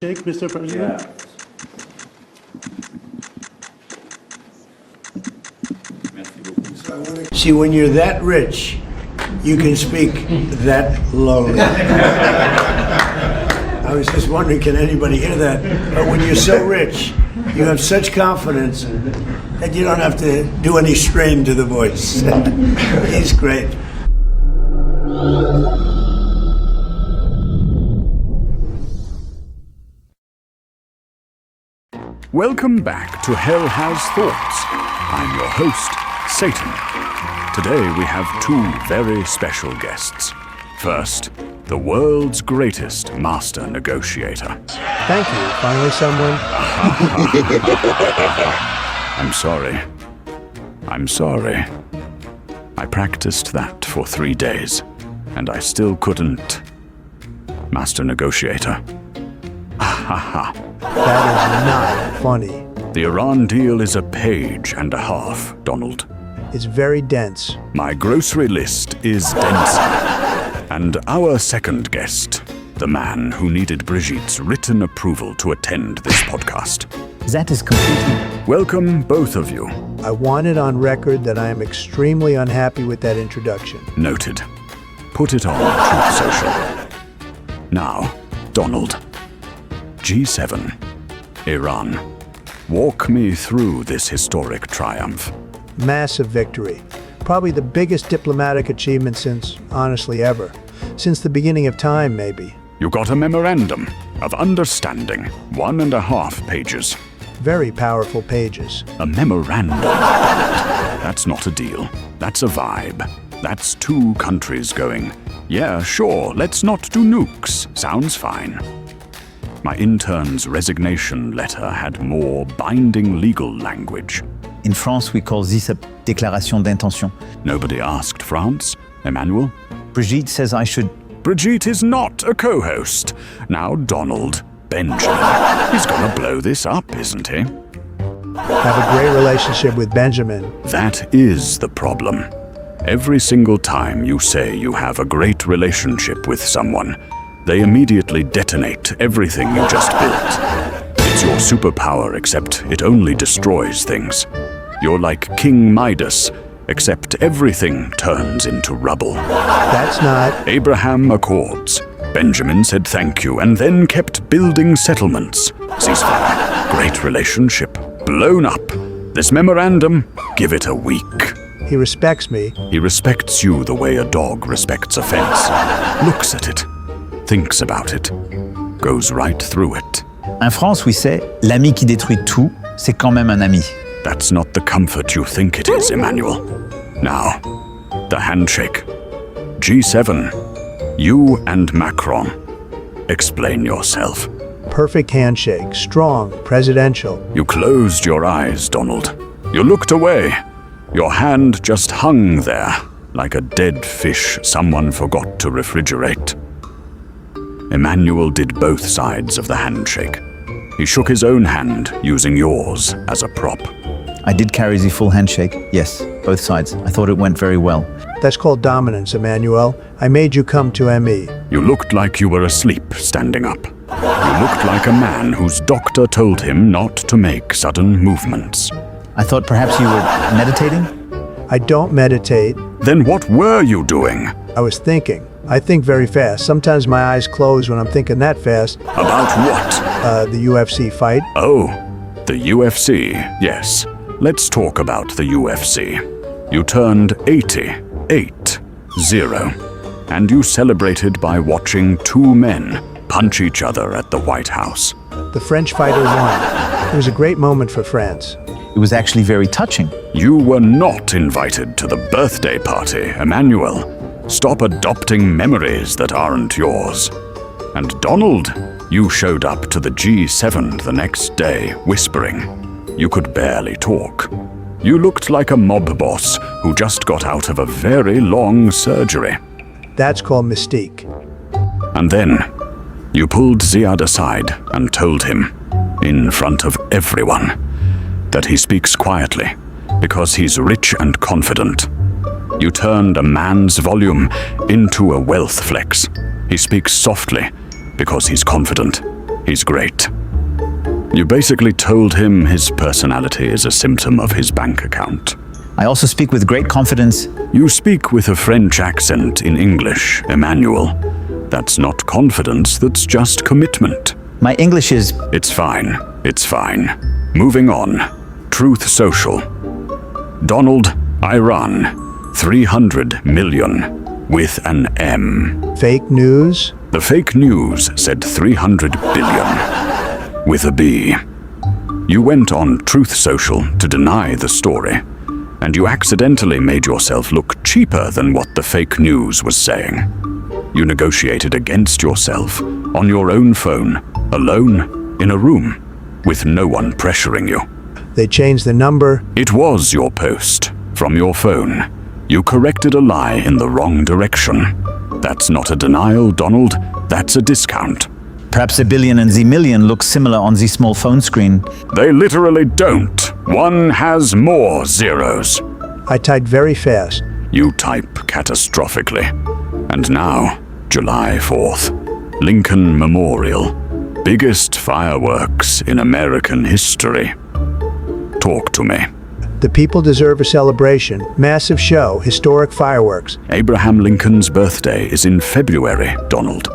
Shake, Mr. President? See, when you're that rich, you can speak that lowly. I was just wondering, can anybody hear that? But when you're so rich, you have such confidence that you don't have to do any strain to the voice. He's great. Welcome back to Hell Has Thoughts. I'm your host, Satan. Today we have two very special guests. First, the world's greatest master negotiator. Thank you. Finally someone. I'm sorry. I practiced that for 3 days, and I still couldn't. Master negotiator. That is not funny. The Iran deal is a page and a half, Donald. It's very dense. My grocery list is denser. And our second guest, the man who needed Brigitte's written approval to attend this podcast. That is completely... Welcome, both of you. I want it on record that I am extremely unhappy with that introduction. Noted. Put it on Truth Social. Now, Donald. G7. Iran. Walk me through this historic triumph. Massive victory. Probably the biggest diplomatic achievement since, honestly, ever. Since the beginning of time, maybe. You got a memorandum of understanding, 1.5 pages. Very powerful pages. A memorandum. That's not a deal. That's a vibe. That's two countries going, yeah, sure, let's not do nukes. Sounds fine. My intern's resignation letter had more binding legal language. In France, we call this a déclaration d'intention. Nobody asked France, Emmanuel. Brigitte says I should... Brigitte is not a co-host. Now Donald, Benjamin. He's gonna blow this up, isn't he? Have a great relationship with Benjamin. That is the problem. Every single time you say you have a great relationship with someone, they immediately detonate everything you just built. It's your superpower, except it only destroys things. You're like King Midas, except everything turns into rubble. That's not... Abraham accords. Benjamin said thank you, and then kept building settlements. Ceasefire. Great relationship. Blown up. This memorandum, give it a week. He respects me. He respects you the way a dog respects a fence. Looks at it. Thinks about it. Goes right through it. In France, we say, l'ami qui détruit tout, c'est quand même un ami. That's not the comfort you think it is, Emmanuel. Now, the handshake. G7, you and Macron. Explain yourself. Perfect handshake. Strong. Presidential. You closed your eyes, Donald. You looked away. Your hand just hung there, like a dead fish someone forgot to refrigerate. Emmanuel did both sides of the handshake. He shook his own hand, using yours as a prop. I did carry the full handshake, yes, both sides. I thought it went very well. That's called dominance, Emmanuel. I made you come to ME. You looked like you were asleep, standing up. You looked like a man whose doctor told him not to make sudden movements. I thought perhaps you were meditating? I don't meditate. Then what were you doing? I was thinking. I think very fast. Sometimes my eyes close when I'm thinking that fast. About what? The UFC fight. Oh, the UFC, yes. Let's talk about the UFC. You turned 88, and you celebrated by watching two men punch each other at the White House. The French fighter won. It was a great moment for France. It was actually very touching. You were not invited to the birthday party, Emmanuel. Stop adopting memories that aren't yours. And Donald, you showed up to the G7 the next day, whispering. You could barely talk. You looked like a mob boss who just got out of a very long surgery. That's called mystique. And then, you pulled Ziad aside and told him, in front of everyone, that he speaks quietly because he's rich and confident. You turned a man's volume into a wealth flex. He speaks softly because he's confident. He's great. You basically told him his personality is a symptom of his bank account. I also speak with great confidence. You speak with a French accent in English, Emmanuel. That's not confidence, that's just commitment. My English is... It's fine. It's fine. Moving on. Truth Social. Donald, Iran. 300 million. With an M. Fake news? The fake news said 300 billion. With a B. You went on Truth Social to deny the story, and you accidentally made yourself look cheaper than what the fake news was saying. You negotiated against yourself, on your own phone, alone, in a room, with no one pressuring you. They changed the number. It was your post, from your phone. You corrected a lie in the wrong direction. That's not a denial, Donald. That's a discount. Perhaps a billion and the million look similar on the small phone screen. They literally don't. One has more zeros. I typed very fast. You type catastrophically. And now, July 4th, Lincoln Memorial. Biggest fireworks in American history. Talk to me. The people deserve a celebration. Massive show, historic fireworks. Abraham Lincoln's birthday is in February, Donald.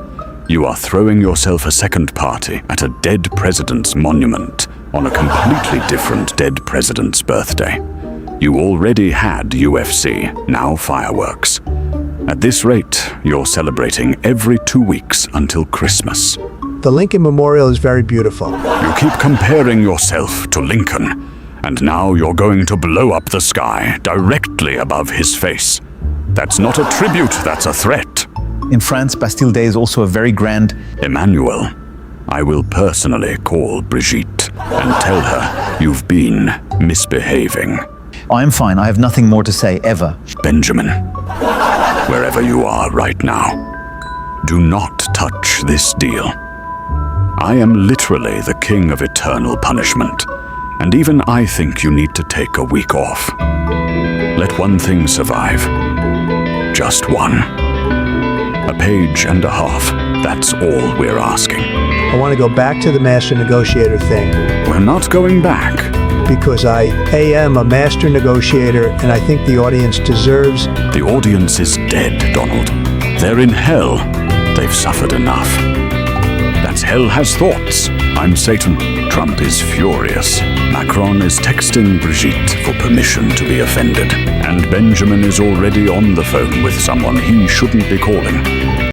You are throwing yourself a second party at a dead president's monument on a completely different dead president's birthday. You already had UFC, now fireworks. At this rate, you're celebrating every 2 weeks until Christmas. The Lincoln Memorial is very beautiful. You keep comparing yourself to Lincoln, and now you're going to blow up the sky directly above his face. That's not a tribute, that's a threat. In France, Bastille Day is also a very grand... Emmanuel, I will personally call Brigitte and tell her you've been misbehaving. I'm fine, I have nothing more to say, ever. Benjamin, wherever you are right now, do not touch this deal. I am literally the king of eternal punishment, and even I think you need to take a week off. Let one thing survive. Just one. A page and a half. That's all we're asking. I want to go back to the master negotiator thing. We're not going back. Because I am a master negotiator, and I think the audience deserves... The audience is dead, Donald. They're in hell. They've suffered enough. That's hell has thoughts. I'm Satan. Trump is furious. Macron is texting Brigitte for permission to be offended. And Benjamin is already on the phone with someone he shouldn't be calling.